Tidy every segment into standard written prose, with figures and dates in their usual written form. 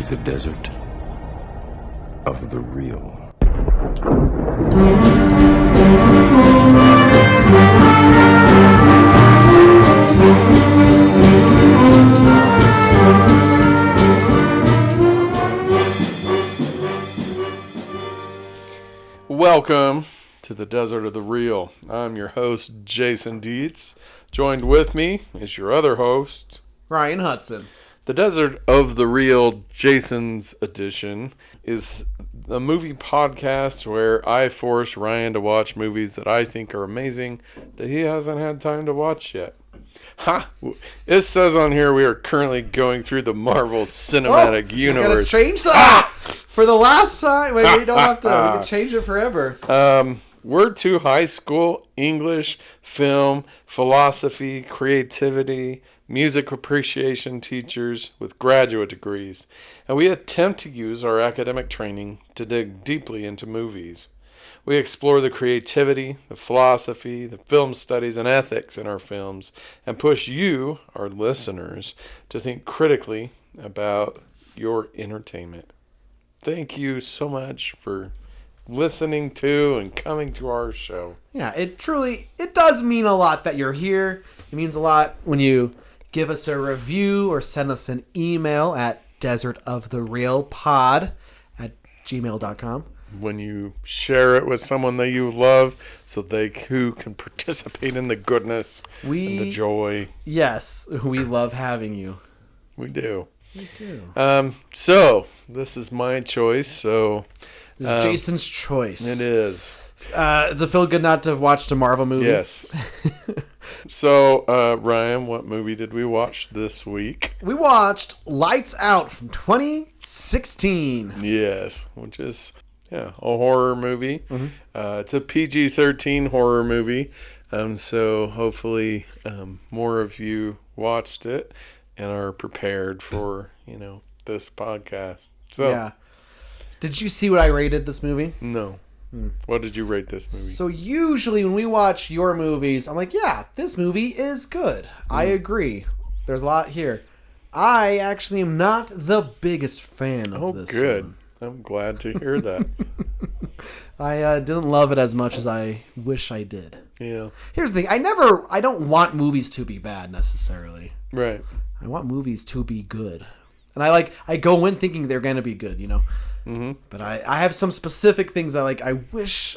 the desert of the real. Welcome to the Desert of the Real. I'm your host, Jason Dietz. Joined with me is your other host, Ryan Hudson. The Desert of the Real, Jason's edition, is a movie podcast where I force Ryan to watch movies that I think are amazing that he hasn't had time to watch yet. Ha! It says on here we are currently going through the Marvel Cinematic Universe. I gotta change that for the last time. Wait, we don't have to. We can change it forever. We're two high school English, film, philosophy, creativity, music appreciation teachers with graduate degrees, and we attempt to use our academic training to dig deeply into movies. We explore the creativity, the philosophy, the film studies, and ethics in our films, and push you, our listeners, to think critically about your entertainment. Thank you so much for listening to and coming to our show. Yeah, it does mean a lot that you're here. It means a lot when you give us a review or send us an email at desertoftherealpod@gmail.com. When you share it with someone that you love so they too can participate in the goodness and the joy. Yes, we love having you. We do. We do. So, this is my choice. So, This is Jason's choice. It is. Does it feel good not to have watched a Marvel movie? Yes. So, Ryan, what movie did we watch this week? We watched Lights Out from 2016. Yes, which is a horror movie. Mm-hmm. It's a PG-13 horror movie. So hopefully more of you watched it and are prepared for, this podcast. So, yeah. Did you see what I rated this movie? No. What did you rate this movie? So usually when we watch your movies, I'm like, yeah, this movie is good. I agree. There's a lot here. I actually am not the biggest fan of this good. one. I'm glad to hear that. I didn't love it as much as I wish I did. Yeah. Here's the thing. I don't want movies to be bad necessarily. Right. I want movies to be good. And I go in thinking they're going to be good, Mm-hmm. But I have some specific things I wish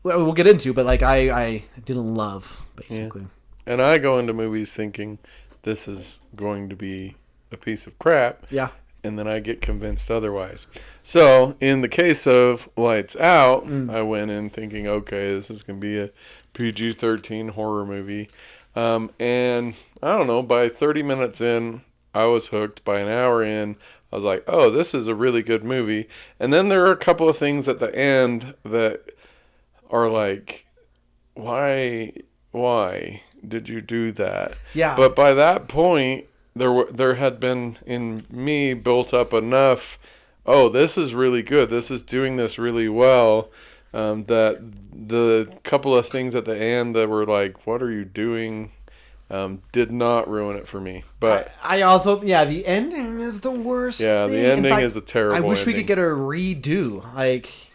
we'll get into, but I didn't love, basically. Yeah. And I go into movies thinking this is going to be a piece of crap. Yeah. And then I get convinced otherwise. So, in the case of Lights Out, I went in thinking, okay, this is going to be a PG-13 horror movie. And I don't know, by 30 minutes in, I was hooked. By an hour in, I was like, oh, this is a really good movie. And then there are a couple of things at the end that are like, why did you do that? Yeah. But by that point, there had been in me built up enough, oh, this is really good. This is doing this really well. That the couple of things at the end that were like, what are you doing? Did not ruin it for me. But I also, the ending is the worst. Yeah, thing. the ending is a terrible ending. I wish we could get a redo.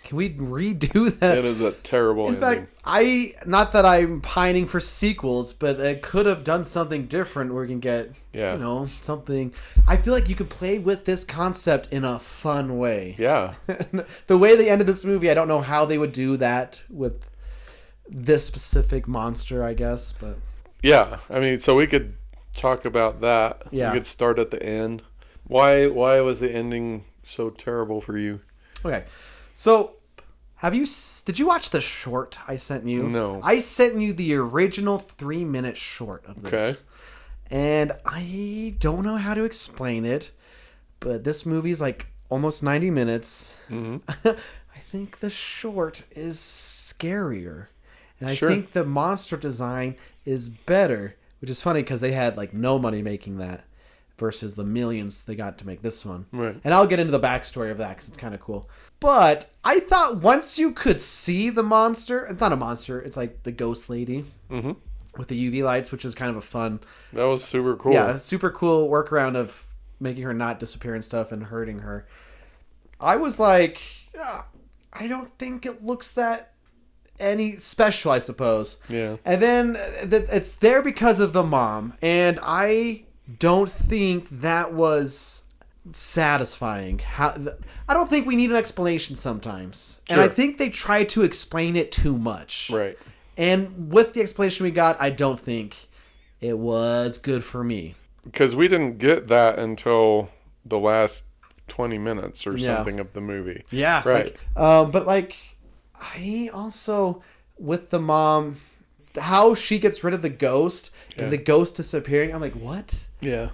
Can we redo that? It is a terrible ending. In fact, not that I'm pining for sequels, but it could have done something different where we can get, something. I feel like you could play with this concept in a fun way. Yeah. The way they ended this movie, I don't know how they would do that with this specific monster, I guess, but... Yeah, I mean, so we could talk about that. Yeah. We could start at the end. Why was the ending so terrible for you? Okay, so did you watch the short I sent you? No. I sent you the original 3-minute short of this. Okay. And I don't know how to explain it, but this movie's almost 90 minutes. Mm-hmm. I think the short is scarier. And I think the monster design is better, which is funny because they had no money making that versus the millions they got to make this one. Right. And I'll get into the backstory of that because it's kind of cool. But I thought once you could see the monster, it's not a monster, it's the ghost lady with the UV lights, which is kind of a fun. That was super cool. Yeah, super cool workaround of making her not disappear and stuff and hurting her. I was like, I don't think it looks that any special, I suppose. Yeah. And then it's there because of the mom, and I don't think that was satisfying. I don't think we need an explanation sometimes, and I think they try to explain it too much. Right. And with the explanation we got, I don't think it was good for me. Because we didn't get that until the last 20 minutes or something of the movie. Yeah. Right. But like, I also, with the mom, how she gets rid of the ghost and the ghost disappearing, I'm like, what? Yeah.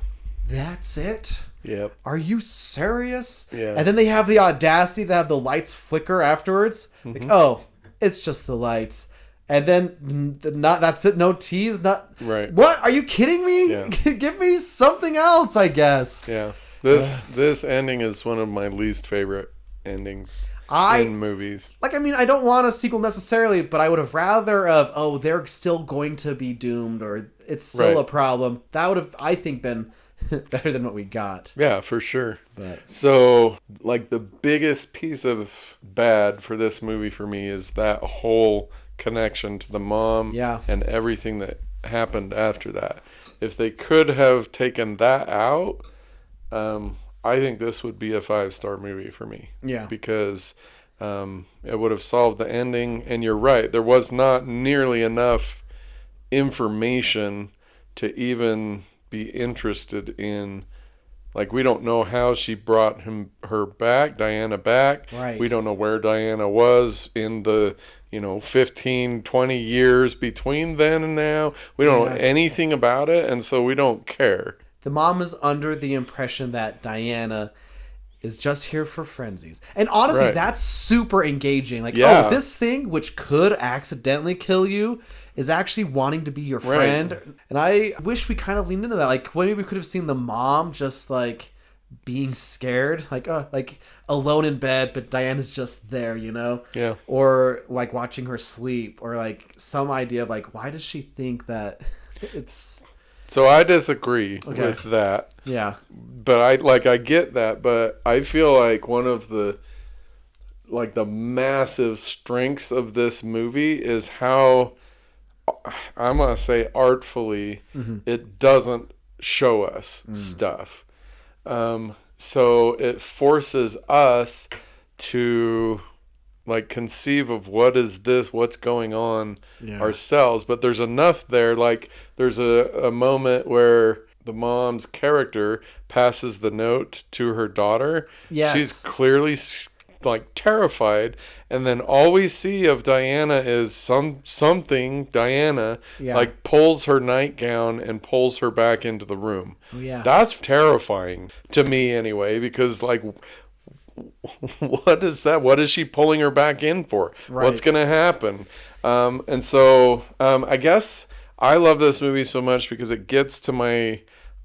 That's it? Yep. Are you serious? Yeah. And then they have the audacity to have the lights flicker afterwards. Like, oh, it's just the lights. And then that's it. No tease. Not right. What? Are you kidding me? Yeah. Give me something else, I guess. Yeah. This ending is one of my least favorite endings in movies. Like, I mean, I don't want a sequel necessarily, but I would have rather of, they're still going to be doomed, or it's still a problem. That would have, I think, been better than what we got. Yeah, for sure. But so, like, the biggest piece of bad for this movie for me is that whole connection to the mom and everything that happened after that. If they could have taken that out, I think this would be a 5-star movie for me. Yeah. Because it would have solved the ending. And you're right, there was not nearly enough information to even be interested in. Like, we don't know how she brought Diana back. Right. We don't know where Diana was in the 15, 20 years between then and now. We don't know anything about it, and so we don't care. The mom is under the impression that Diana is just here for frenzies. And honestly, that's super engaging. Like, this thing, which could accidentally kill you, is actually wanting to be your friend. Right. And I wish we kind of leaned into that. Like, maybe we could have seen the mom just, like, being scared. Like, alone in bed, but Diana's just there, Yeah. Or, like, watching her sleep. Or, like, some idea of, like, why does she think that it's... So I disagree with that. Yeah. But I get that, but I feel like one of the massive strengths of this movie is how, I'm going to say artfully, it doesn't show us stuff. So it forces us to conceive of what's going on ourselves. But there's enough there. Like, there's a moment where the mom's character passes the note to her daughter. Yes. She's clearly terrified, and then all we see of Diana is something Diana pulls her nightgown and pulls her back into the room. Yeah. That's terrifying to me anyway, because what is that? What is she pulling her back in for? Right. What's going to happen? And so I guess I love this movie so much because it gets to my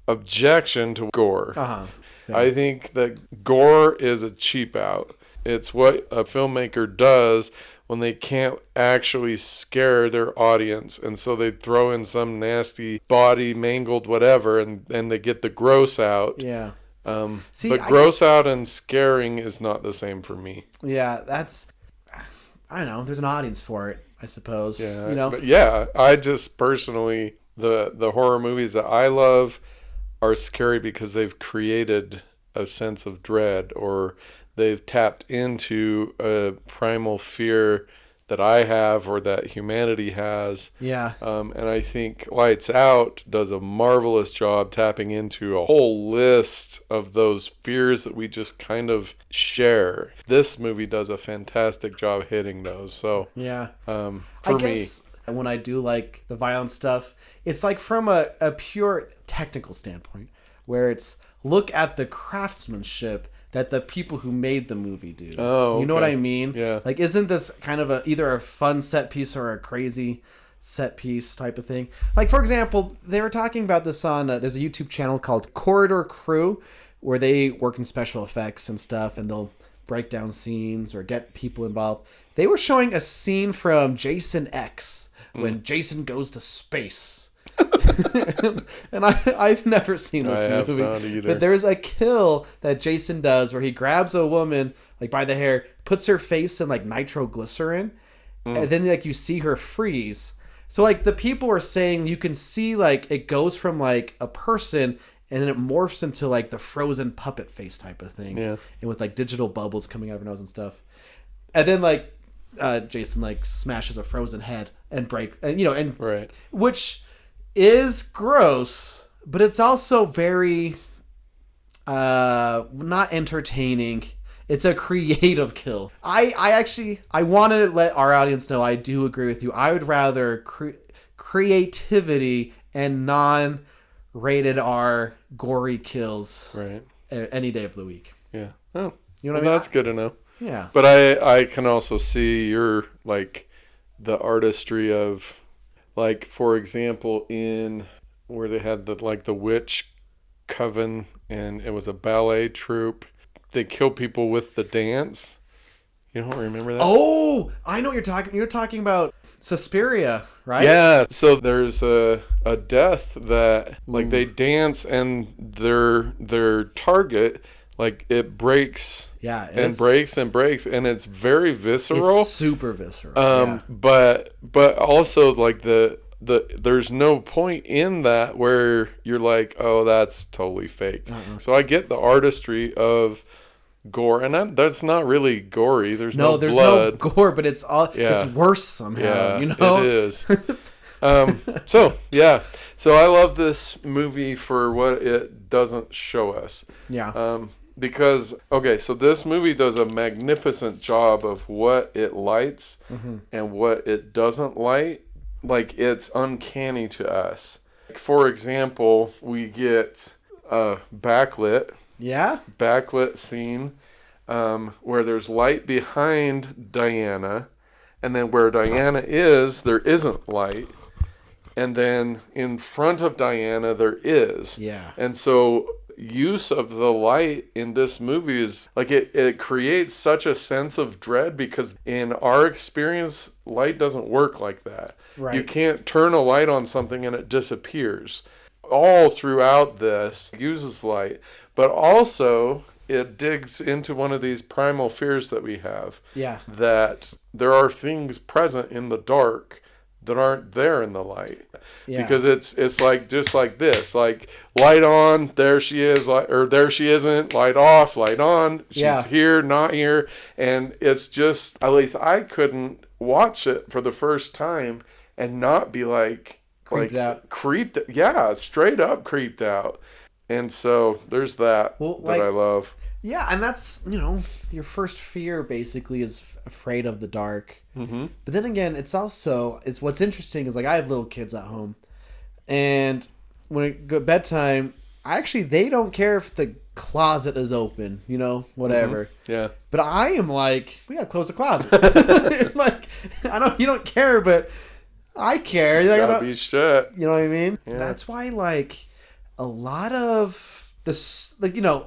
objection to gore. Yeah. I think that gore is a cheap out. It's what a filmmaker does when they can't actually scare their audience, and so they throw in some nasty body, mangled whatever, and they get the gross out. Yeah. But gross out and scaring is not the same for me. Yeah, I don't know. There's an audience for it, I suppose. Yeah, But yeah, I just personally, the horror movies that I love are scary because they've created a sense of dread, or they've tapped into a primal fear that I have or that humanity has. Yeah. And I think Lights Out does a marvelous job tapping into a whole list of those fears that we just kind of share. This movie does a fantastic job hitting those. So yeah. For I guess when I do like the violent stuff, it's like from a pure technical standpoint, where it's look at the craftsmanship that the people who made the movie do. Oh, okay. You know what I mean? Yeah. Like, isn't this kind of either a fun set piece or a crazy set piece type of thing? Like, for example, they were talking about this on, there's a YouTube channel called Corridor Crew, where they work in special effects and stuff, and they'll break down scenes or get people involved. They were showing a scene from Jason X when Jason goes to space. And I've never seen this I have movie. not either. But there's a kill that Jason does where he grabs a woman like by the hair, puts her face in like nitroglycerin, and then like you see her freeze. So like the people are saying you can see like it goes from like a person and then it morphs into like the frozen puppet face type of thing. Yeah. And with like digital bubbles coming out of her nose and stuff. And then like Jason like smashes a frozen head and breaks, and and Right. which is gross, but it's also very not entertaining. It's a creative kill. I wanted to let our audience know I do agree with you. I would rather creativity and non-rated R gory kills Right. any day of the week. Yeah. Oh, You know what I mean? that's good to know. Yeah. But I can also see your like the artistry of like, for example, in where they had the witch coven and it was a ballet troupe. They kill people with the dance. You don't remember that? Oh, I know what you're talking. You're talking about Suspiria, right? Yeah. So there's a death that like they dance and their target like it breaks. Yeah, and breaks and it's very visceral. It's super visceral. Yeah. But also like the there's no point in that where you're like, oh, that's totally fake. So I get the artistry of gore, and that's not really gory. There's there's blood. no gore, but it's it's worse somehow. Yeah, it is. So I love this movie for what it doesn't show us. Yeah. Because so this movie does a magnificent job of what it lights and what it doesn't light. Like, it's uncanny to us. For example, we get a backlit scene where there's light behind Diana, and then where Diana is, there isn't light, and then in front of Diana there is. Yeah. And so use of the light in this movie is like it creates such a sense of dread, because in our experience light doesn't work like that. Right. You can't turn a light on something and it disappears. All throughout this uses light, but also it digs into one of these primal fears that we have. Yeah. That there are things present in the dark that aren't there in the light. Yeah. Because it's like just like this, like light on, there she is, or there she isn't, light off, light on, she's here, not here, and it's just, at least I couldn't watch it for the first time and not be like creeped out. Straight up creeped out. And so there's that that I love. Yeah, and that's, your first fear basically is afraid of the dark. Mm-hmm. But then again, it's what's interesting is like I have little kids at home, and when it go bedtime, they don't care if the closet is open, whatever. Mm-hmm. Yeah. But I am like, we gotta close the closet. Like, you don't care, but I care. It's gotta be shut. You know what I mean? Yeah. That's why, like, a lot of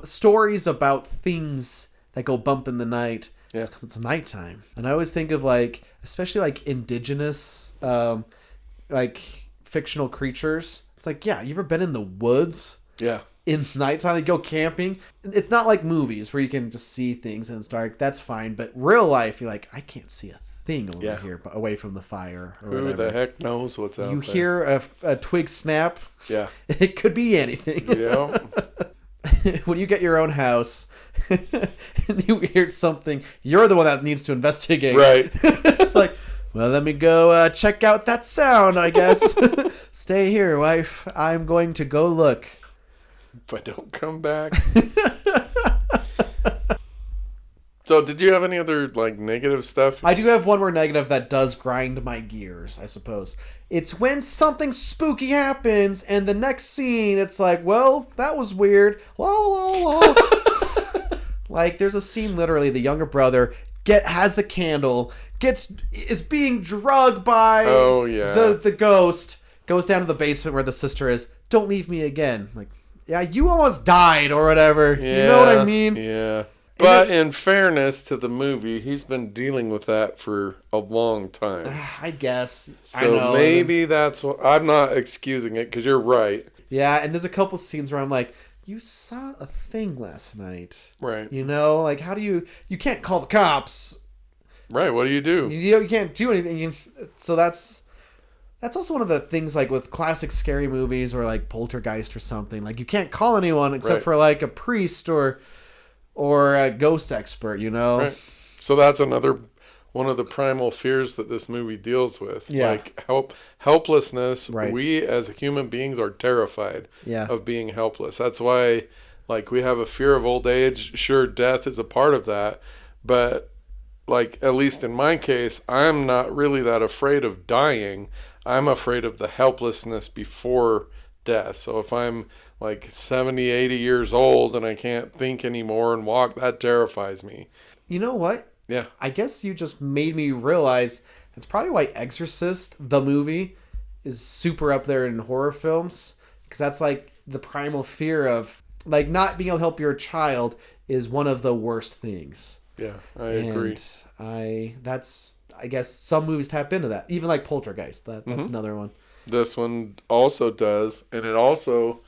stories about things that go bump in the night. Yeah. It's because it's nighttime. And I always think of like, especially like indigenous, like fictional creatures. It's like, you ever been in the woods? Yeah. In nighttime, they go camping. It's not like movies where you can just see things and it's dark. That's fine. But real life, you're like, I can't see a thing over here away from the fire. Or who whatever. the heck knows what's out there? You hear a twig snap. Yeah. It could be anything. Yeah. When you get your own house and you hear something, you're the one that needs to investigate. Right. It's like, well, let me go check out that sound, I guess. Stay here, wife. I'm going to go look. But don't come back. So, did you have any other like negative stuff? I do have one more negative that does grind my gears, I suppose. It's when something spooky happens and the next scene it's like, well, that was weird. La la la. Like, there's a scene literally the younger brother has the candle, is being drugged by the ghost, goes down to the basement where the sister is. Don't leave me again. Like, yeah, you almost died or whatever. Yeah, you know what I mean? Yeah. But in fairness to the movie, he's been dealing with that for a long time. I guess. So I know. maybe that's what... I'm not excusing it because you're right. Yeah, and there's a couple scenes where I'm like, you saw a thing last night. Right. You know, like, how do you... You can't call the cops. Right, what do? You can't do anything. So that's also one of the things, like, with classic scary movies or, like, Poltergeist or something. Like, you can't call anyone except for, like, a priest or a ghost expert, you know? Right. So that's another one of the primal fears that this movie deals with. Yeah. Like helplessness. Right. We as human beings are terrified of being helpless. That's why, like, we have a fear of old age. Sure, death is a part of that. But, like, at least in my case, I'm not really that afraid of dying. I'm afraid of the helplessness before death. So if I'm like 70, 80 years old and I can't think anymore and walk, that terrifies me. You know what? Yeah. I guess you just made me realize that's probably why Exorcist, the movie, is super up there in horror films. Because that's like the primal fear of, like, not being able to help your child is one of the worst things. Yeah, I agree. I guess some movies tap into that. Even like Poltergeist. That's another one. This one also does. And it also...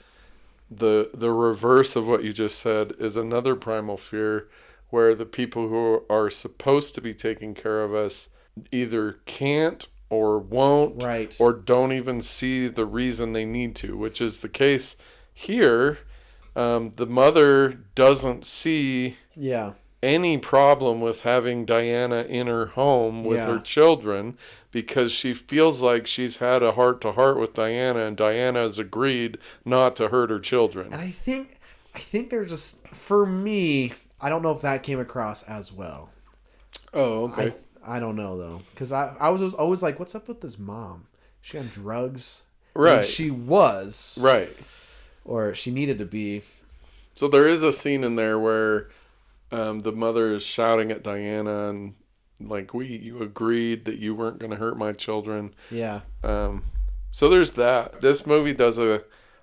The reverse of what you just said is another primal fear where the people who are supposed to be taking care of us either can't or won't or don't even see the reason they need to, which is the case here. The mother doesn't see any problem with having Diana in her home with her children because she feels like she's had a heart-to-heart with Diana and Diana has agreed not to hurt her children. And I think they're just, for me, I don't know if that came across as well. Oh, okay. I don't know, though. Because I was always like, what's up with this mom? Is she on drugs? Right. And she was. Right. Or she needed to be. So there is a scene in there where the mother is shouting at Diana and, like, you agreed that you weren't going to hurt my children. Yeah. So there's that. This movie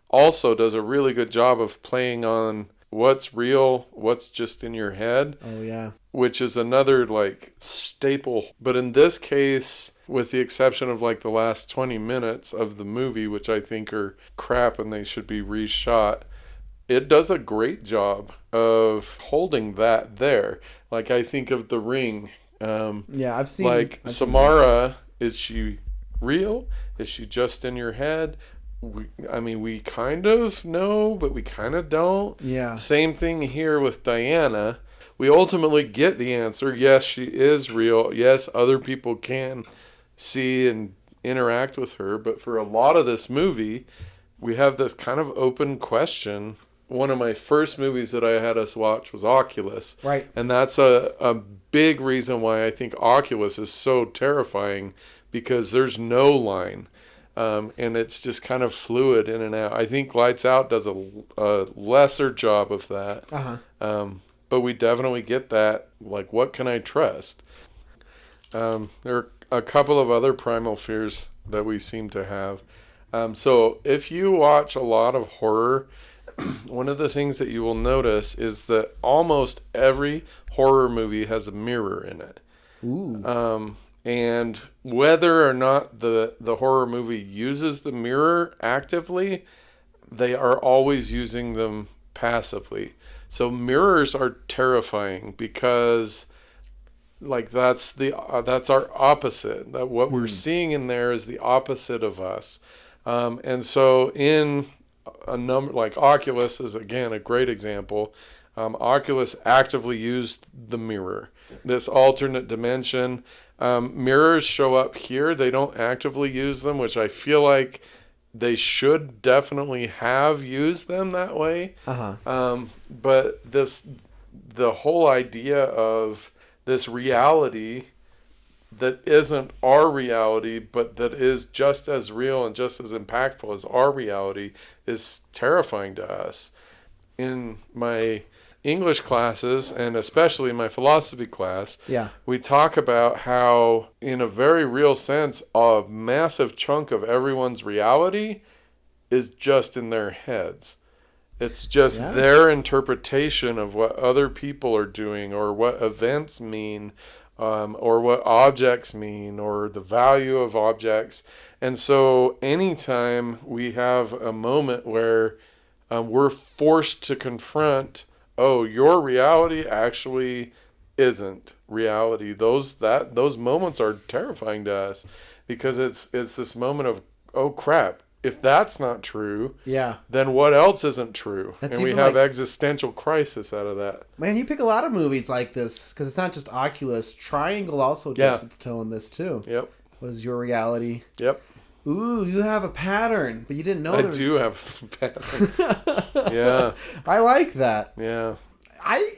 also does a really good job of playing on what's real, what's just in your head. Oh, yeah. Which is another, like, staple. But in this case, with the exception of, like, the last 20 minutes of the movie, which I think are crap and they should be reshot, it does a great job of holding that there. Like, I think of The Ring. I've seen... Like, Samara, is she real? Is she just in your head? We kind of know, but we kind of don't. Yeah. Same thing here with Diana. We ultimately get the answer. Yes, she is real. Yes, other people can see and interact with her. But for a lot of this movie, we have this kind of open question. One of my first movies that I had us watch was Oculus. Right. And that's a big reason why I think Oculus is so terrifying, because there's no line. And it's just kind of fluid in and out. I think Lights Out does a lesser job of that. But we definitely get that, like, what can I trust? There are a couple of other primal fears that we seem to have. So if you watch a lot of horror, one of the things that you will notice is that almost every horror movie has a mirror in it. Ooh. And whether or not the horror movie uses the mirror actively, they are always using them passively. So mirrors are terrifying because, like, that's our opposite. That what we're seeing in there is the opposite of us. And so in a number, like Oculus is, again, a great example. Oculus actively used the mirror, this alternate dimension. Mirrors show up here. They don't actively use them, which I feel like they definitely have used them that way. But the whole idea of this reality that isn't our reality, but that is just as real and just as impactful as our reality is terrifying to us. In my English classes, and especially in my philosophy class, we talk about how, in a very real sense, a massive chunk of everyone's reality is just in their heads. It's just Yeah. their interpretation of what other people are doing, or what events mean, or what objects mean, or the value of objects. And so anytime we have a moment where we're forced to confront, oh, your reality actually isn't reality. Those moments are terrifying to us, because it's this moment of, oh crap, if that's not true, Yeah. then what else isn't true? That's and we even have like- existential crisis out of that. Man, you pick a lot of movies like this because it's not just Oculus. Triangle also dips its toe in this too. Yep. What is your reality? Yep. Ooh, you have a pattern, but you didn't know I there was... do have a pattern. Yeah. I like that. Yeah.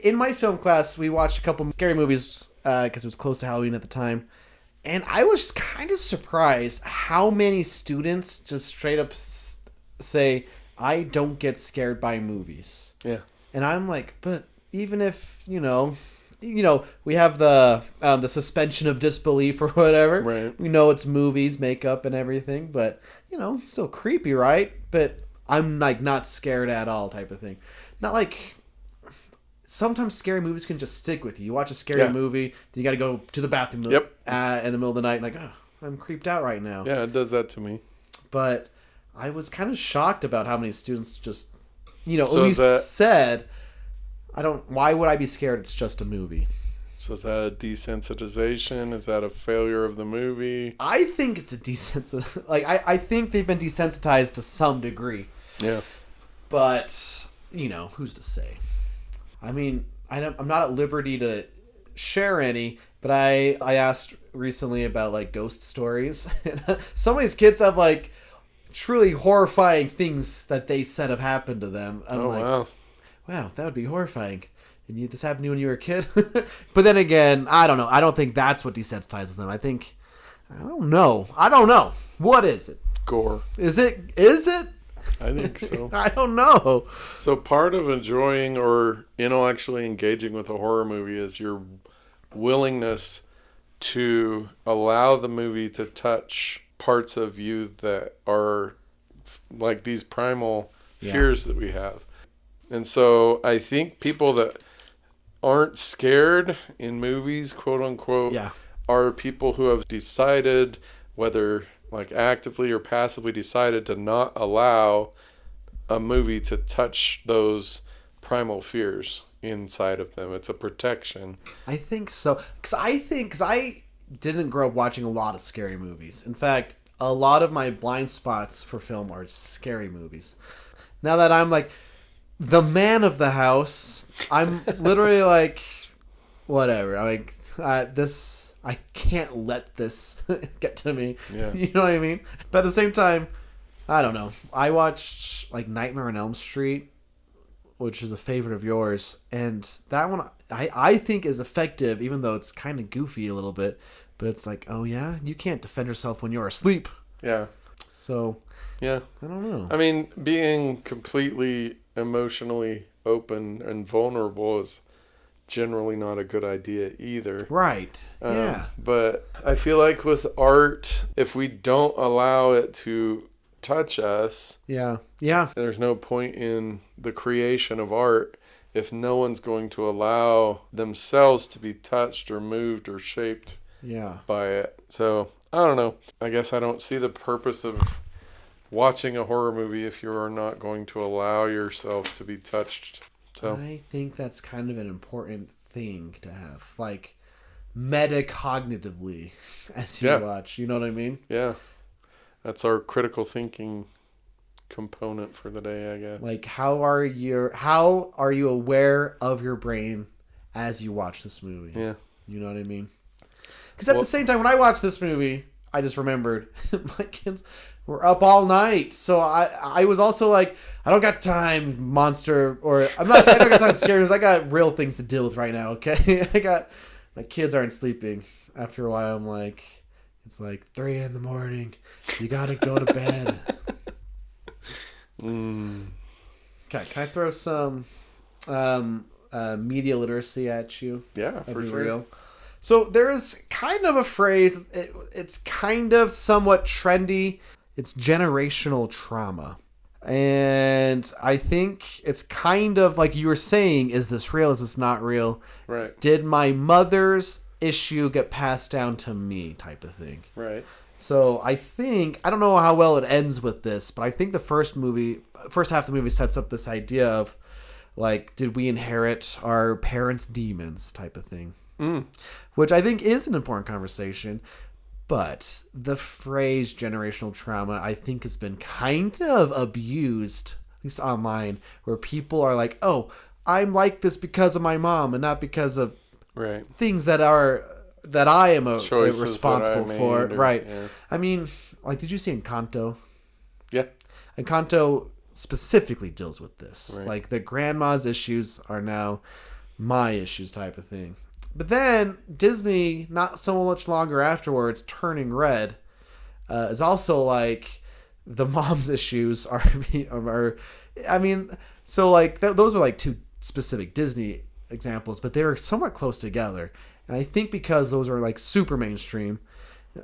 In my film class, we watched a couple scary movies because it was close to Halloween at the time. And I was kind of surprised how many students just straight up say, I don't get scared by movies. Yeah. And I'm like, but even if, you know, we have the suspension of disbelief or whatever. Right. We know it's movies, makeup and everything, but, it's still creepy, right? But I'm like not scared at all type of thing. Not like... Sometimes scary movies can just stick with you. You watch a scary movie, then you got to go to the bathroom in the middle of the night, like, oh, I'm creeped out right now. Yeah, it does that to me. But I was kind of shocked about how many students just, at least said, why would I be scared? It's just a movie. So is that a desensitization? Is that a failure of the movie? I think it's a I think they've been desensitized to some degree. Yeah. But, who's to say? I mean, I'm not at liberty to share any, but I asked recently about like ghost stories. Some of these kids have like truly horrifying things that they said have happened to them. I'm wow. Wow, that would be horrifying. And this happened to you when you were a kid? But then again, I don't know. I don't think that's what desensitizes them. I don't know. What is it? Gore. Is it? I think so. I don't know. So part of enjoying or intellectually engaging with a horror movie is your willingness to allow the movie to touch parts of you that are like these primal fears that we have. And so I think people that aren't scared in movies, quote unquote, are people who have decided, whether like actively or passively decided, to not allow a movie to touch those primal fears inside of them. It's a protection. I think so. Because I didn't grow up watching a lot of scary movies. In fact, a lot of my blind spots for film are scary movies. Now that I'm like the man of the house, I'm literally like, whatever. I'm like, I can't let this get to me. Yeah. You know what I mean? But at the same time, I don't know. I watched like Nightmare on Elm Street, which is a favorite of yours, and that one I think is effective, even though it's kind of goofy a little bit. But it's like, oh yeah, you can't defend yourself when you're asleep. Yeah. So, yeah. I don't know. I mean, being completely emotionally open and vulnerable is generally not a good idea either. Right. Yeah. But I feel like with art, if we don't allow it to touch us, there's no point in the creation of art if no one's going to allow themselves to be touched or moved or shaped by it. So I don't know. I guess I don't see the purpose of watching a horror movie if you are not going to allow yourself to be touched. So I think that's kind of an important thing to have, like metacognitively as you watch. You know what I mean? Yeah. That's our critical thinking component for the day, I guess. Like, how are you aware of your brain as you watch this movie? Yeah. You know what I mean? Because at the same time, when I watched this movie, I just remembered my kids were up all night. So I was also like, I don't got time, monster, or I don't got time, scares. I got real things to deal with right now, okay? My kids aren't sleeping. After a while, I'm like, it's like 3 a.m. You gotta go to bed. Okay, can I throw some media literacy at you? Yeah, for sure. Real. So there is kind of a phrase, it's kind of somewhat trendy. It's generational trauma. And I think it's kind of like you were saying, is this real? Is this not real? Right. Did my mother's issue get passed down to me type of thing? Right. So I don't know how well it ends with this, but I think the first half of the movie sets up this idea of like, did we inherit our parents' demons type of thing? Which I think is an important conversation. But the phrase generational trauma, I think, has been kind of abused, at least online, where people are like, oh, I'm like this because of my mom and not because of things that I am responsible for. Right. Yeah. I mean, like, did you see Encanto? Yeah. Encanto specifically deals with this. Right. Like, the grandma's issues are now my issues type of thing. But then Disney, not so much longer afterwards, turning red, is also like the mom's issues are. I mean, so like those are like two specific Disney examples, but they were somewhat close together. And I think because those are like super mainstream,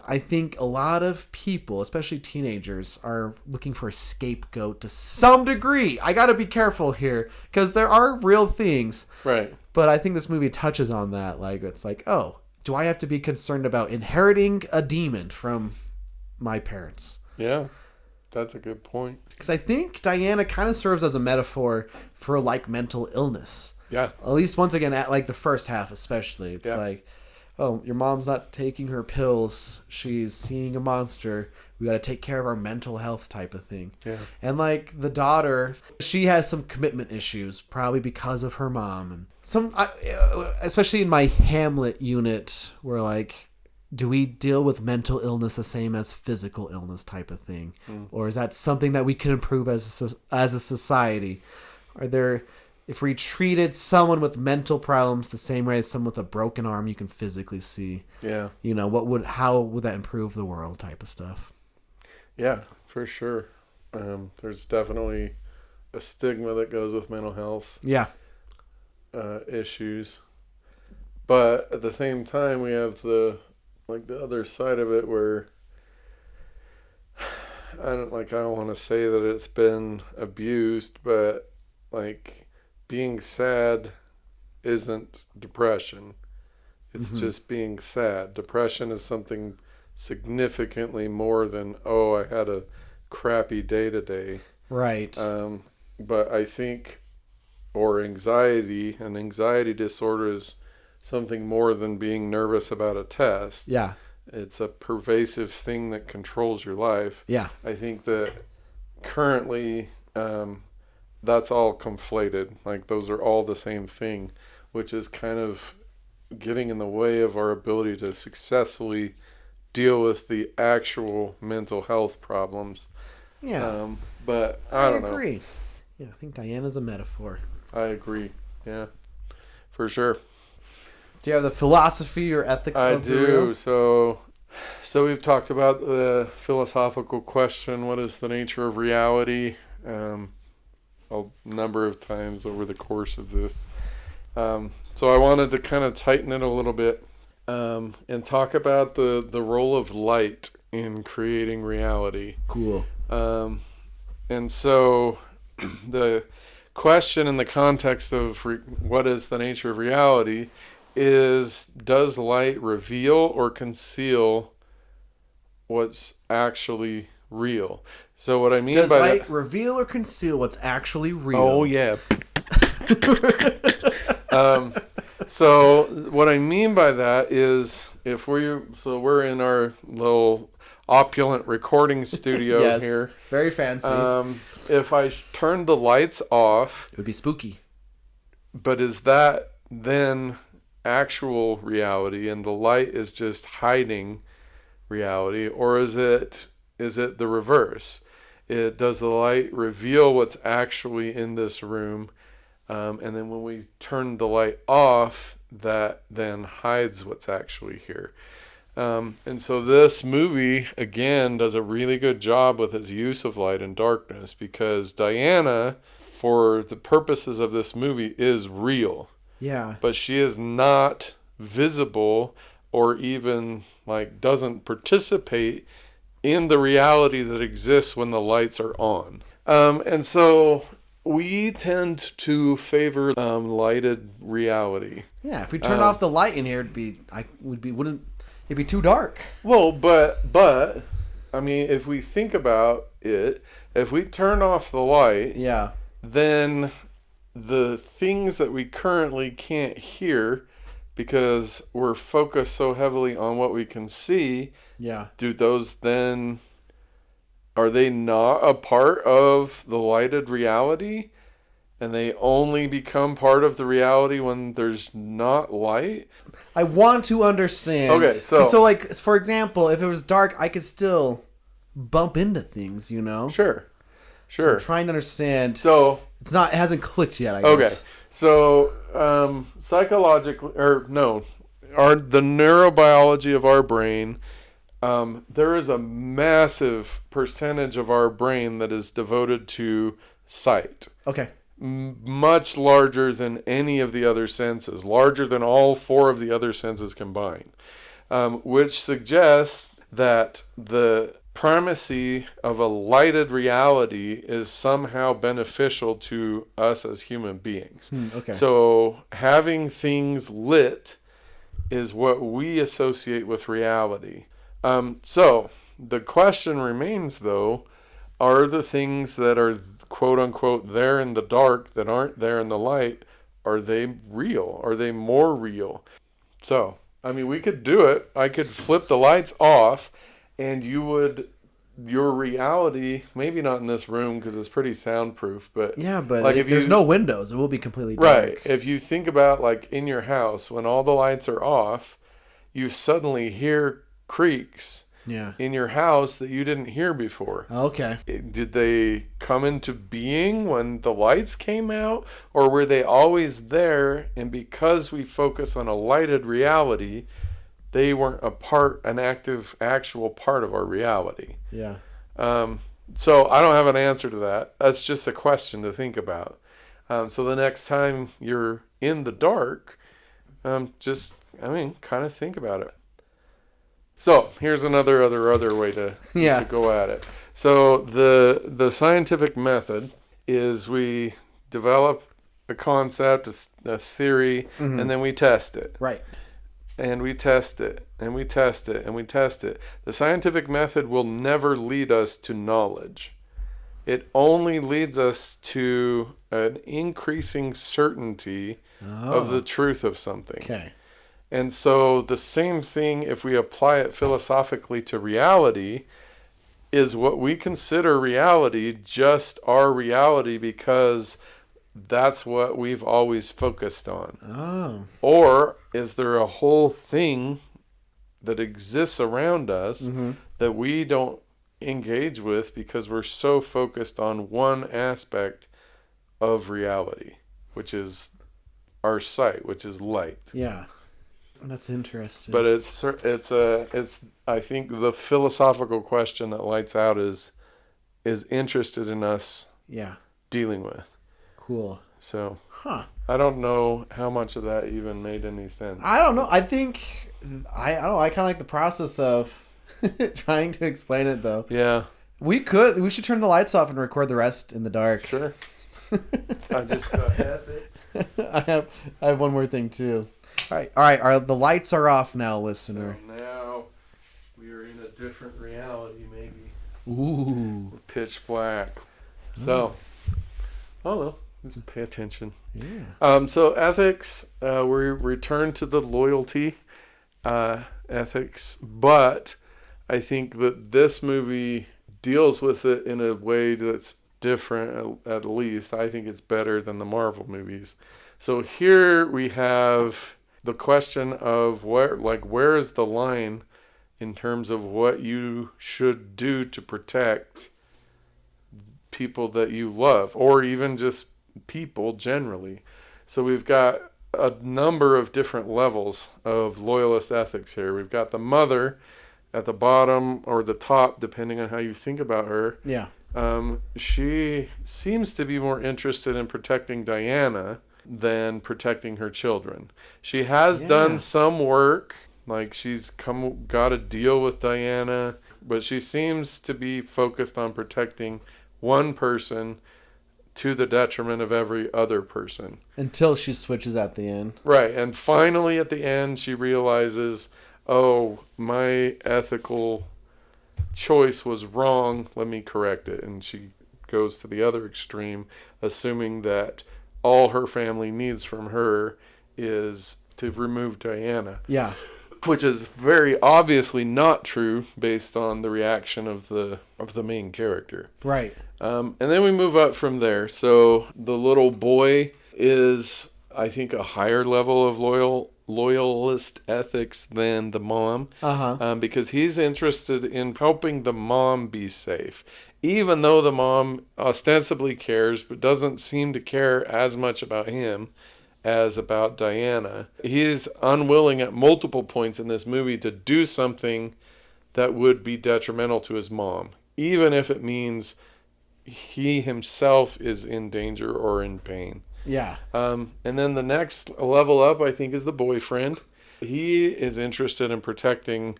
I think a lot of people, especially teenagers, are looking for a scapegoat to some degree. I got to be careful here because there are real things. Right. But I think this movie touches on that. Like, it's like, oh, do I have to be concerned about inheriting a demon from my parents? Yeah, that's a good point. Because I think Diana kind of serves as a metaphor for, like, mental illness. Yeah. At least once again, at, like, the first half especially. It's like, oh, your mom's not taking her pills. She's seeing a monster. We got to take care of our mental health type of thing. Yeah. And like the daughter, she has some commitment issues, probably because of her mom. And especially in my Hamlet unit, where like, do we deal with mental illness the same as physical illness type of thing? Or is that something that we can improve as a society? If we treated someone with mental problems the same way as someone with a broken arm you can physically see, you know, how would that improve the world type of stuff? Yeah, for sure. There's definitely a stigma that goes with mental health issues. But at the same time, we have the other side of it where I don't want to say that it's been abused, but like being sad isn't depression. It's just being sad. Depression is something significantly more than, oh, I had a crappy day today. Right. But I think, or anxiety, an anxiety disorder is something more than being nervous about a test. Yeah. It's a pervasive thing that controls your life. Yeah. I think that currently that's all conflated. Like those are all the same thing, which is kind of getting in the way of our ability to successfully deal with the actual mental health problems. Yeah. But I don't know. I agree. Yeah, I think Diana's a metaphor. I agree. Yeah, for sure. Do you have the philosophy or ethics of the real? I do. So we've talked about the philosophical question, what is the nature of reality, a number of times over the course of this. So I wanted to kind of tighten it a little bit and talk about the role of light in creating reality. Cool. And so the question in the context of what is the nature of reality is, does light reveal or conceal what's actually real? So what I mean by light reveal or conceal what's actually real? Oh yeah. So what I mean by that is we're in our little opulent recording studio yes, here. Very fancy. If I turned the lights off, it would be spooky. But is that then actual reality and the light is just hiding reality, or is it the reverse? Does the light reveal what's actually in this room, and then when we turn the light off, that then hides what's actually here? And so this movie, again, does a really good job with its use of light and darkness, because Diana, for the purposes of this movie, is real. Yeah. But she is not visible or even doesn't participate in the reality that exists when the lights are on. And so we tend to favor lighted reality. Yeah, if we turned off the light in here, it'd be too dark. Well, but I mean, if we think about it, if we turn off the light, Yeah. then the things that we currently can't hear because we're focused so heavily on what we can see, Yeah. do those then, are they not a part of the lighted reality? And they only become part of the reality when there's not light? I want to understand. Okay, so like, for example, if it was dark, I could still bump into things, you know? Sure. So I'm trying to understand. So it hasn't clicked yet, I guess. okay. So psychologically, the neurobiology of our brain, there is a massive percentage of our brain that is devoted to sight. Okay. Much larger than any of the other senses, larger than all 4 of the other senses combined, which suggests that the primacy of a lighted reality is somehow beneficial to us as human beings. Okay. So having things lit is what we associate with reality. So the question remains, though, are the things that are quote unquote there in the dark that aren't there in the light, are they real? Are they more real? So, I mean, we could do it. I could flip the lights off and your reality, maybe not in this room because it's pretty soundproof, but yeah, but like if there's no windows, it will be completely dark. Right. If you think about like in your house, when all the lights are off, you suddenly hear creaks in your house that you didn't hear before. Okay. Did they come into being when the lights came out, or were they always there, and because we focus on a lighted reality, they weren't an active, actual part of our reality? Yeah. So I don't have an answer to that. That's just a question to think about. So the next time you're in the dark, kind of think about it. So here's another way to go at it. So the scientific method is we develop a concept, a theory, and then we test it. Right. And we test it, and we test it, and we test it. The scientific method will never lead us to knowledge. It only leads us to an increasing certainty of the truth of something. Okay. And so the same thing, if we apply it philosophically to reality, is what we consider reality just our reality because that's what we've always focused on? Oh. Or is there a whole thing that exists around us that we don't engage with because we're so focused on one aspect of reality, which is our sight, which is light? Yeah. That's interesting. But it's I think the philosophical question that Lights Out is interested in us dealing with. Cool. So I don't know how much of that even made any sense. I don't know. I think I don't know. I kind of like the process of trying to explain it, though. Yeah. We should turn the lights off and record the rest in the dark. Sure. I just got ethics. I have one more thing too. All right. The lights are off now, listener. So now we are in a different reality, maybe. Ooh. Pitch black. So, just pay attention. Yeah. So ethics, we return to the loyalty ethics, but I think that this movie deals with it in a way that's different, at least. I think it's better than the Marvel movies. So here we have the question of where is the line in terms of what you should do to protect people that you love, or even just people generally. So we've got a number of different levels of loyalist ethics here. We've got the mother at the bottom or the top, depending on how you think about her. Yeah. She seems to be more interested in protecting Diana than protecting her children. She has done some work, like she's got a deal with Diana, but she seems to be focused on protecting one person to the detriment of every other person. Until she switches at the end. Right. And finally, at the end, she realizes, oh, my ethical choice was wrong. Let me correct it. And she goes to the other extreme, assuming that all her family needs from her is to remove Diana. Yeah. Which is very obviously not true based on the reaction of the main character. Right. And then we move up from there. So the little boy is, I think, a higher level of loyalist ethics than the mom. Because he's interested in helping the mom be safe. Even though the mom ostensibly cares, but doesn't seem to care as much about him as about Diana. He is unwilling at multiple points in this movie to do something that would be detrimental to his mom, even if it means he himself is in danger or in pain. Yeah. And then the next level up, I think, is the boyfriend. He is interested in protecting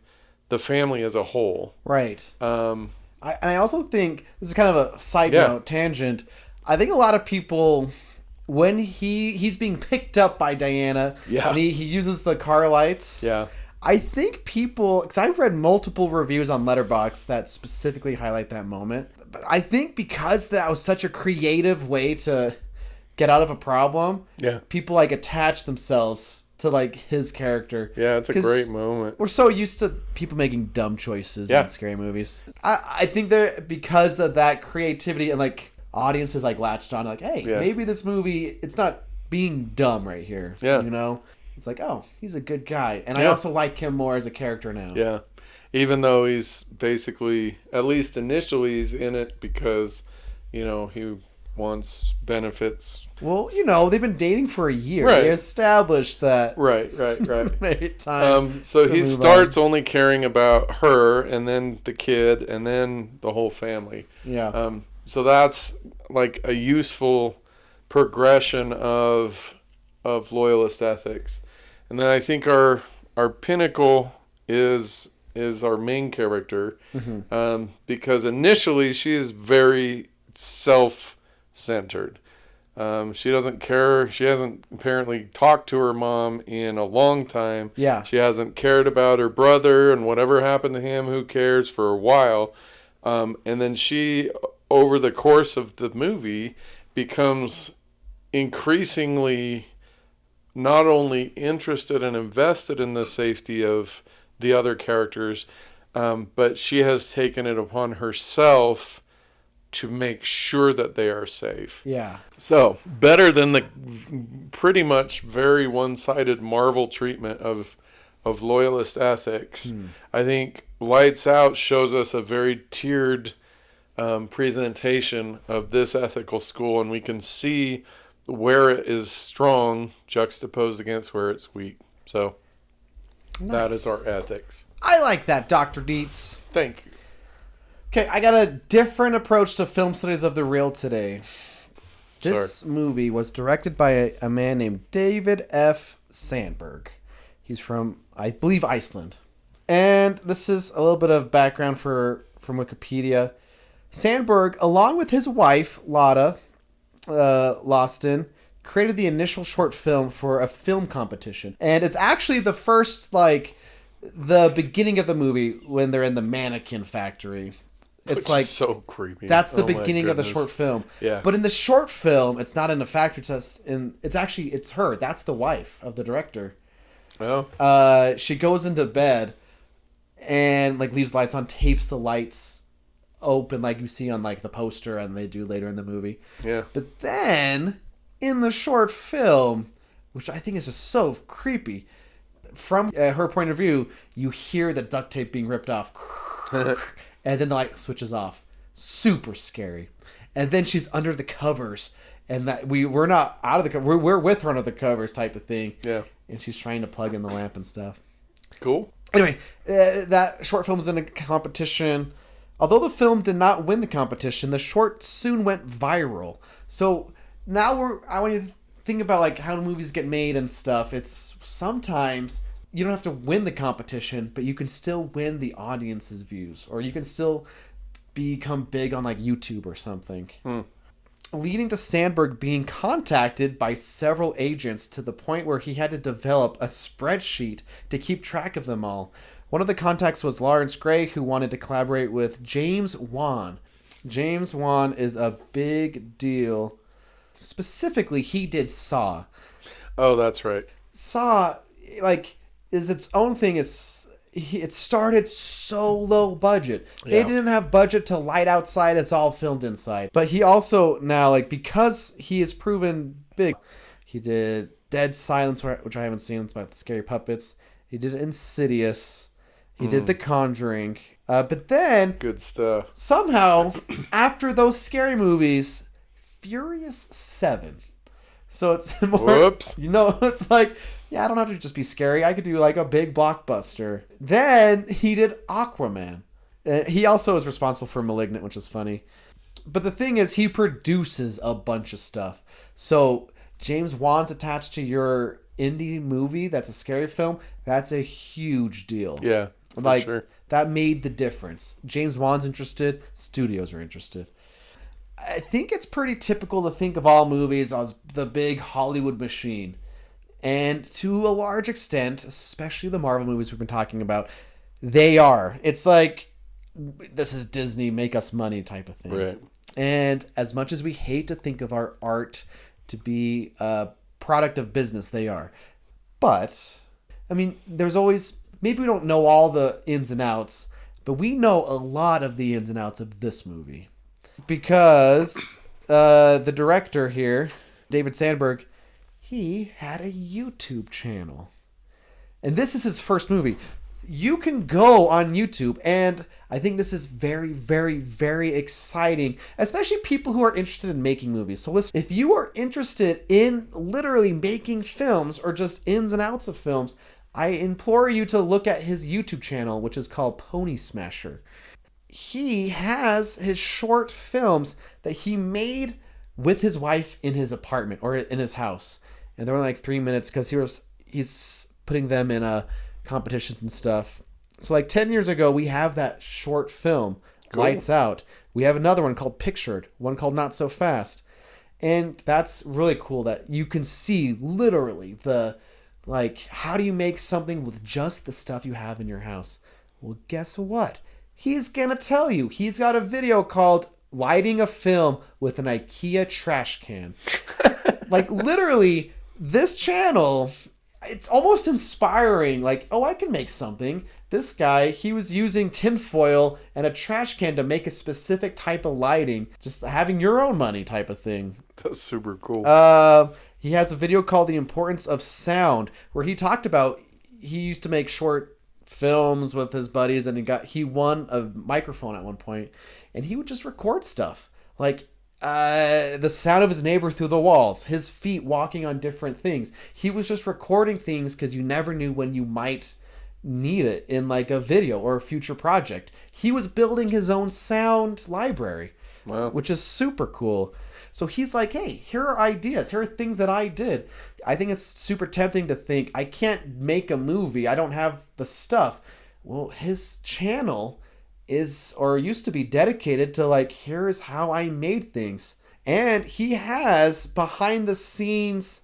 the family as a whole. Right. I also think, this is kind of a side note, tangent, I think a lot of people, when he's being picked up by Diana, and he uses the car lights, I think people, because I've read multiple reviews on Letterboxd that specifically highlight that moment, but I think because that was such a creative way to get out of a problem, people like attach themselves to like his character. Yeah, it's a great moment. We're so used to people making dumb choices in scary movies. I think that because of that creativity and like audiences like latched on, like, hey, maybe this movie, it's not being dumb right here. Yeah. You know? It's like, oh, he's a good guy. And I also like him more as a character now. Yeah. Even though he's basically, at least initially, he's in it because, you know, he wants benefits. Well, you know, they've been dating for a year. Right. They established that. Right. Maybe it's time. So he starts only caring about her, and then the kid, and then the whole family. Yeah. So that's like a useful progression of loyalist ethics. And then I think our pinnacle is our main character, because initially she is very self-centered. She doesn't care. She hasn't apparently talked to her mom in a long time. Yeah. She hasn't cared about her brother and whatever happened to him, who cares, for a while. And then she, over the course of the movie, becomes increasingly not only interested and invested in the safety of the other characters, but she has taken it upon herself to make sure that they are safe. Yeah. So, better than the pretty much very one-sided Marvel treatment of loyalist ethics, I think Lights Out shows us a very tiered presentation of this ethical school, and we can see where it is strong juxtaposed against where it's weak. So, that is our ethics. I like that, Dr. Dietz. Thank you. Okay, I got a different approach to film studies of the real today. This movie was directed by a man named David F. Sandberg. He's from, I believe, Iceland. And this is a little bit of background from Wikipedia. Sandberg, along with his wife, Lotta Lawson, created the initial short film for a film competition. And it's actually the first, the beginning of the movie when they're in the mannequin factory. It's Which is so creepy. That's the beginning of the short film. Yeah. But in the short film, it's not in a factory. It's her. That's the wife of the director. Oh. She goes into bed and leaves lights on, tapes the lights open like you see on the poster and they do later in the movie. Yeah. But then in the short film, which I think is just so creepy, from her point of view, you hear the duct tape being ripped off. And then the light switches off. Super scary. And then she's under the covers. And that we're not out of the covers. We're with her under the covers type of thing. Yeah. And she's trying to plug in the lamp and stuff. Cool. Anyway, that short film was in a competition. Although the film did not win the competition, the short soon went viral. So now I want you to think about how movies get made and stuff. It's sometimes you don't have to win the competition, but you can still win the audience's views, or you can still become big on like YouTube or something. Leading to Sandberg being contacted by several agents to the point where he had to develop a spreadsheet to keep track of them all. One of the contacts was Lawrence Gray, who wanted to collaborate with James Wan. James Wan is a big deal. Specifically, he did Saw. Oh, that's right. Saw, like, is its own thing. It started so low budget. They didn't have budget to light outside. It's all filmed inside. But he also now, like, because he is proven big, he did Dead Silence, which I haven't seen. It's about the scary puppets. He did Insidious. He did The Conjuring. But then, good stuff. Somehow, after those scary movies, Furious 7. So it's more, whoops. It's like, yeah, I don't have to just be scary. I could do like a big blockbuster. Then he did Aquaman. He also is responsible for Malignant, which is funny. But the thing is, he produces a bunch of stuff. So James Wan's attached to your indie movie that's a scary film. That's a huge deal. Yeah, like sure. That made the difference. James Wan's interested. Studios are interested. I think it's pretty typical to think of all movies as the big Hollywood machine. And to a large extent, especially the Marvel movies we've been talking about, they are. It's like, this is Disney, make us money type of thing. Right. And as much as we hate to think of our art to be a product of business, they are. But, I mean, there's always, maybe we don't know all the ins and outs, but we know a lot of the ins and outs of this movie. Because the director here, David Sandberg, he had a YouTube channel. And this is his first movie. You can go on YouTube, and I think this is very, very, very exciting, especially people who are interested in making movies. So listen, if you are interested in literally making films or just ins and outs of films, I implore you to look at his YouTube channel, which is called Pony Smasher. He has his short films that he made with his wife in his apartment or in his house. And they were like 3 minutes because he's putting them in competitions and stuff. So like 10 years ago, we have that short film, cool. Lights Out. We have another one called Pictured, one called Not So Fast. And that's really cool that you can see literally how do you make something with just the stuff you have in your house? Well, guess what? He's going to tell you. He's got a video called Lighting a Film with an IKEA Trash Can. Like, literally, this channel, it's almost inspiring. Like, oh, I can make something. This guy, he was using tinfoil and a trash can to make a specific type of lighting. Just having your own money type of thing. That's super cool. He has a video called The Importance of Sound, where he talked about he used to make short films with his buddies, and he won a microphone at one point, and he would just record stuff like the sound of his neighbor through the walls, his feet walking on different things. He was just recording things because you never knew when you might need it in like a video or a future project. He was building his own sound library. Wow. Which is super cool. So he's like, hey, here are ideas. Here are things that I did. I think it's super tempting to think, I can't make a movie. I don't have the stuff. Well, his channel is, or used to be, dedicated to like, here's how I made things. And he has behind the scenes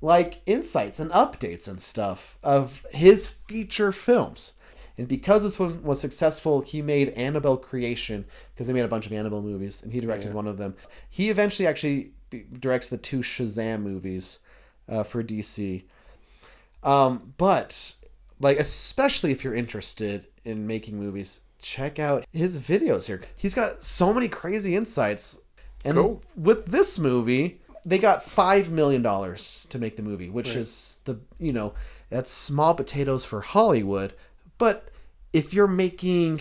like insights and updates and stuff of his feature films. And because this one was successful, he made Annabelle Creation, because they made a bunch of Annabelle movies, and he directed one of them. He eventually actually directs the 2 Shazam movies for DC. But, like, especially if you're interested in making movies, check out his videos here. He's got so many crazy insights. And cool. With this movie, they got $5 million to make the movie, which is that's small potatoes for Hollywood. But if you're making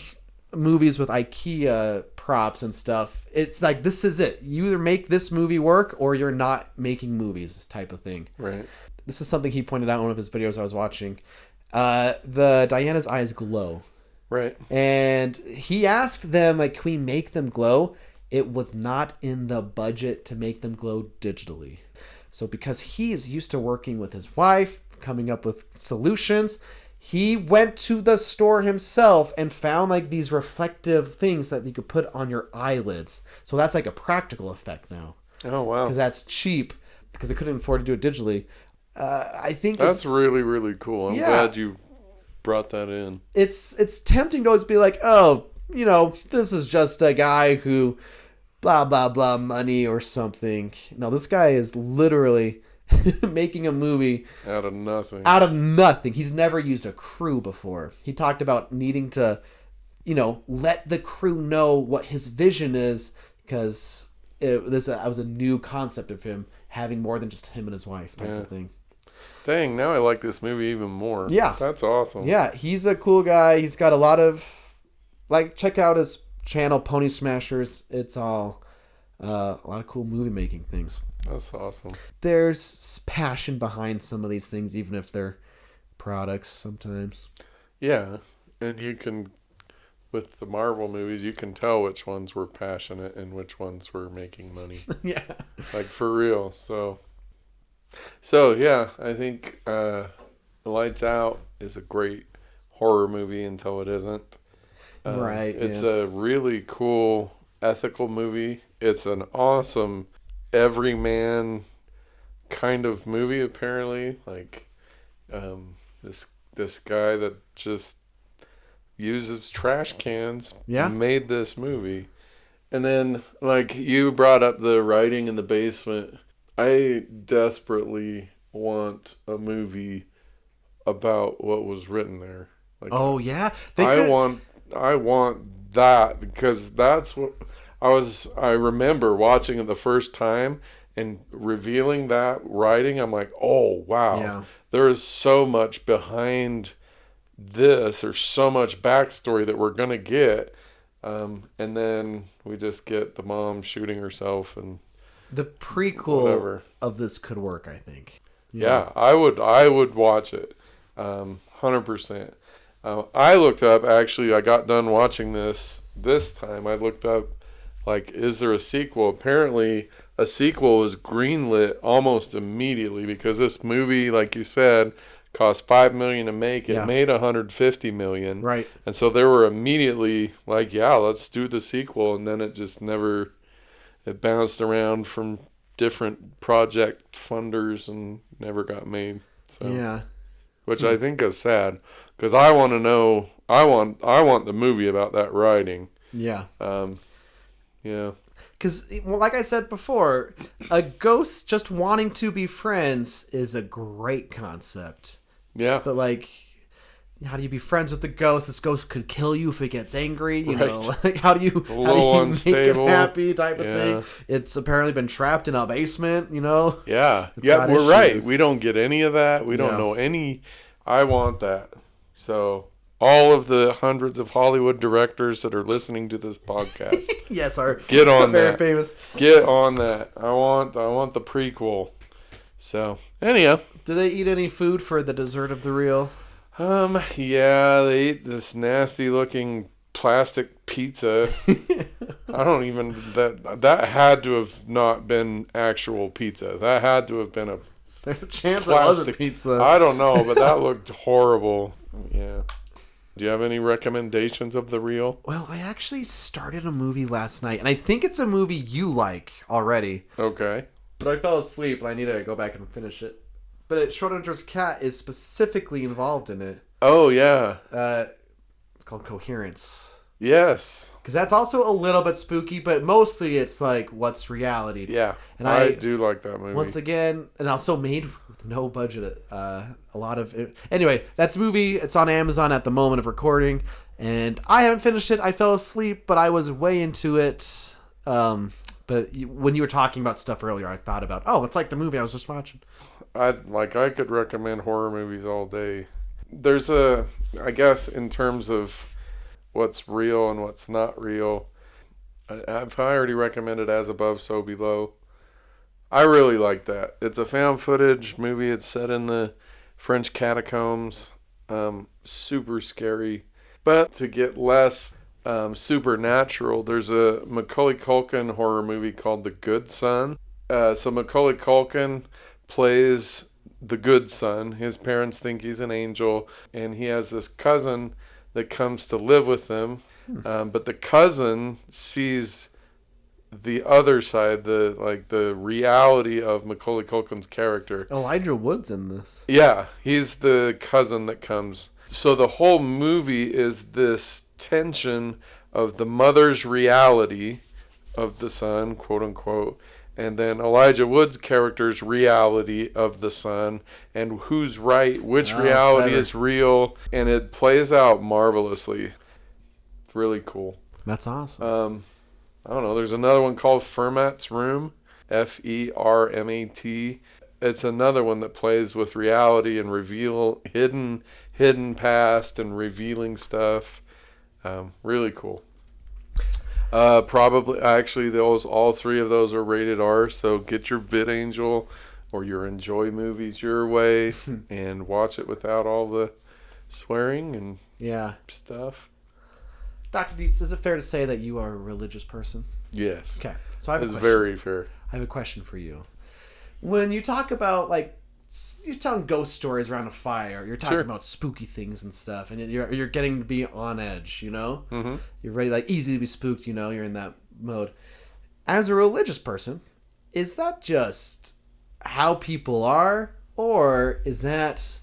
movies with IKEA props and stuff, it's like, this is it. You either make this movie work or you're not making movies type of thing. Right. This is something he pointed out in one of his videos I was watching. The Diana's eyes glow. Right. And he asked them, like, can we make them glow? It was not in the budget to make them glow digitally. So because he is used to working with his wife, coming up with solutions, He went to the store himself and found like these reflective things that you could put on your eyelids. So that's like a practical effect now. Oh, wow. Because that's cheap, because they couldn't afford to do it digitally. I think that's really, really cool. I'm glad you brought that in. It's tempting to always be like, oh, this is just a guy who blah, blah, blah money or something. No, this guy is literally making a movie out of nothing. Out of nothing. He's never used a crew before. He talked about needing to, let the crew know what his vision is, because that was a new concept of him having more than just him and his wife type of thing. Dang, now I like this movie even more. Yeah. That's awesome. Yeah, he's a cool guy. He's got a lot of, check out his channel, Pony Smashers. It's all a lot of cool movie making things. That's awesome. There's passion behind some of these things, even if they're products sometimes. Yeah, and you can, with the Marvel movies, you can tell which ones were passionate and which ones were making money. Yeah. Like, for real. So yeah, I think Lights Out is a great horror movie until it isn't. Right. It's a really cool ethical movie. It's an awesome everyman kind of movie, apparently. Like, this guy that just uses trash cans made this movie. And then, like, you brought up the writing in the basement. I desperately want a movie about what was written there. Like, oh yeah, I want that, because that's what I remember watching it the first time and revealing that writing. I'm like, oh wow, there is so much behind this. There's so much backstory that we're gonna get, and then we just get the mom shooting herself and. The prequel of this could work, I think. Yeah, I would watch it, 100%. I looked up, actually, I got done watching this time. I looked up, like, is there a sequel? Apparently, a sequel was greenlit almost immediately, because this movie, like you said, cost $5 million to make. It made $150 million. Right. And so they were immediately like, yeah, let's do the sequel. And then it just never... It bounced around from different project funders and never got made. So, which I think is sad, because I want to know. I want the movie about that writing. Yeah. Yeah. Because, like I said before, a ghost just wanting to be friends is a great concept. Yeah. But like, how do you be friends with the ghost? This ghost could kill you if it gets angry. You know, like how do you unstable. Make it happy type of thing? It's apparently been trapped in a basement. Yeah, we're right. We don't get any of that. We don't know any. I want that. So all of the hundreds of Hollywood directors that are listening to this podcast, get on very that. Famous. Get on that. I want the prequel. So anyhow, do they eat any food for the dessert of the reel? Yeah, they ate this nasty looking plastic pizza. I don't even, that had to have not been actual pizza. That had to have been a There's a chance it wasn't pizza. I don't know, but that looked horrible. Yeah. Do you have any recommendations of the reel? Well, I actually started a movie last night, and I think it's a movie you like already. Okay. But I fell asleep, and I need to go back and finish it. But Schrodinger's cat is specifically involved in it. Oh, yeah. It's called Coherence. Yes. Because that's also a little bit spooky, but mostly it's like, what's reality? Yeah. And I do like that movie. Once again, and also made with no budget. A lot of it. Anyway, that's a movie. It's on Amazon at the moment of recording. And I haven't finished it. I fell asleep, but I was way into it. But when you were talking about stuff earlier, I thought about, it's like the movie I was just watching. I could recommend horror movies all day. There's I guess in terms of what's real and what's not real, I've already recommended As Above, So Below. I really like that. It's a found footage movie. It's set in the French catacombs. Super scary. But to get less supernatural, there's a Macaulay Culkin horror movie called The Good Son. So Macaulay Culkin plays the good son. His parents think he's an angel, and he has this cousin that comes to live with them. But the cousin sees the other side, the reality of Macaulay Culkin's character. Elijah Wood's in this. Yeah, he's the cousin that comes. So the whole movie is this tension of the mother's reality of the son, quote unquote, and then Elijah Wood's character's reality of the son, and who's right, which reality clever. is real, and it plays out marvelously. It's really cool. That's awesome. I don't know. There's another one called Fermat's Room, Fermat. It's another one that plays with reality and reveal hidden past and revealing stuff. Really cool. Probably actually all three of those are rated R. So get your BitAngel or your Enjoy movies your way and watch it without all the swearing and stuff. Dr. Dietz, is it fair to say that you are a religious person? Yes. Okay. So I have a It's question. very fair. I have a question for you. When you talk about, like, you're telling ghost stories around a fire, you're talking about spooky things and stuff, and you're getting to be on edge, you know? Mm-hmm. You're ready, like, easy to be spooked, you know? You're in that mode. As a religious person, is that just how people are, or is that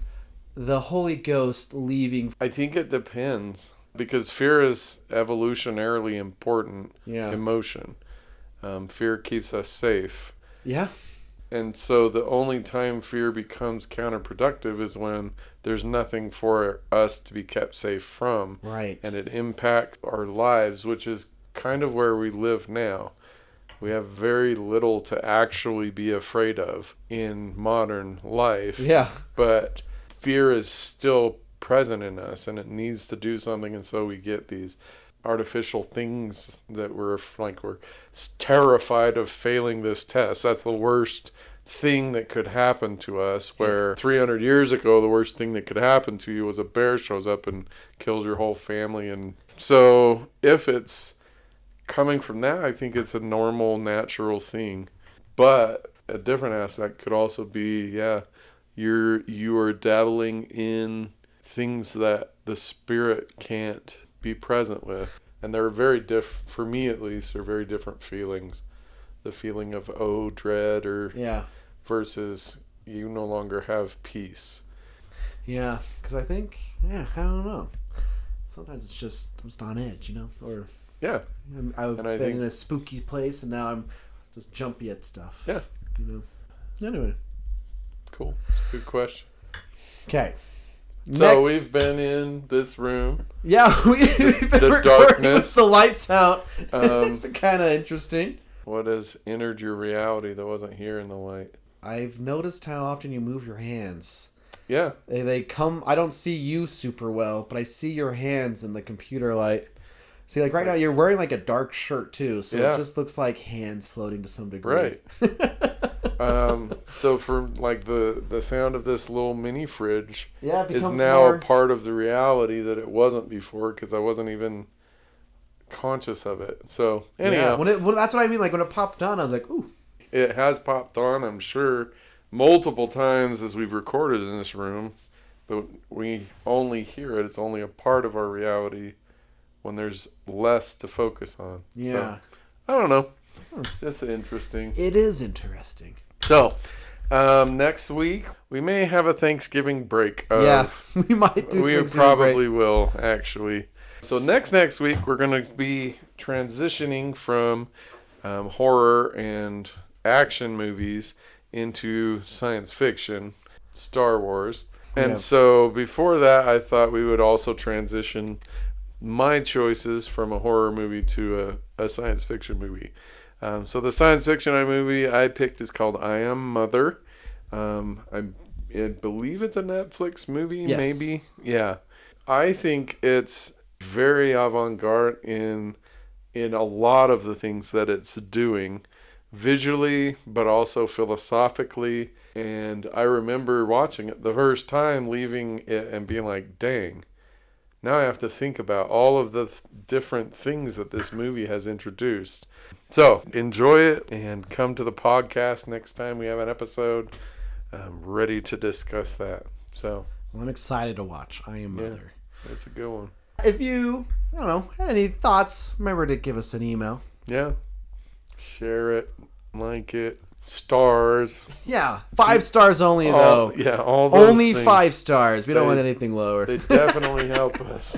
the Holy Ghost leaving? I think it depends. Because fear is evolutionarily important emotion. Fear keeps us safe. Yeah. And so the only time fear becomes counterproductive is when there's nothing for us to be kept safe from. Right. And it impacts our lives, which is kind of where we live now. We have very little to actually be afraid of in modern life. Yeah. But fear is still present in us, and it needs to do something, and so we get these artificial things that we're terrified of failing this test. That's the worst thing that could happen to us, where 300 years ago the worst thing that could happen to you was a bear shows up and kills your whole family. And so if it's coming from that, I think it's a normal, natural thing. But a different aspect could also be you are dabbling in things that the spirit can't be present with, and they're very different. For me, at least, they're very different feelings. The feeling of dread, or versus you no longer have peace. Yeah, because I think I don't know. Sometimes it's just I'm just on edge, you know, or I've been in a spooky place and now I'm just jumpy at stuff. Yeah, you know. Anyway, cool. It's a good question. Okay. So we've been in this room. Yeah, we've been recording darkness. with the lights out. It's been kind of interesting. What has entered your reality that wasn't here in the light? I've noticed how often you move your hands. Yeah. They come. I don't see you super well, but I see your hands in the computer light. See, like right now, you're wearing like a dark shirt too, so it just looks like hands floating to some degree. Right. So for like the sound of this little mini fridge is now a part of the reality that it wasn't before, because I wasn't even conscious of it. So anyhow, that's what I mean. Like when it popped on, I was like, ooh. It has popped on, I'm sure, multiple times as we've recorded in this room, but we only hear it. It's only a part of our reality when there's less to focus on. Yeah. So, I don't know. That's interesting. It is interesting. So, next week, we may have a Thanksgiving break. We might do. We probably will, actually. So next week, we're going to be transitioning from horror and action movies into science fiction, Star Wars. And so before that, I thought we would also transition my choices from a horror movie to a science fiction movie. So the science fiction movie I picked is called I Am Mother. I believe it's a Netflix movie, maybe. Yeah. I think it's very avant-garde in a lot of the things that it's doing, visually, but also philosophically. And I remember watching it the first time, leaving it and being like, dang, now I have to think about all of the different things that this movie has introduced. So enjoy it and come to the podcast next time we have an episode. I'm ready to discuss that. So Well, I'm excited to watch I Am Mother. it's a good one. If you, I don't know, any thoughts, remember to give us an email. Yeah. Share it, like it, stars. Yeah, 5 stars only though. All those Only things. 5 stars. We don't want anything lower. They definitely help us.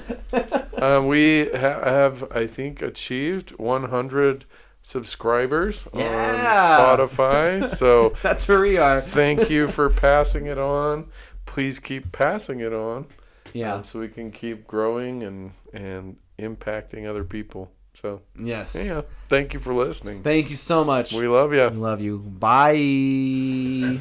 We have, I think, achieved 100 subscribers on Spotify. So that's where we are. thank you for passing it on. Please keep passing it on. Yeah. So we can keep growing and impacting other people. So Yes. yeah, thank you for listening. Thank you so much. We love you. We love you. Bye.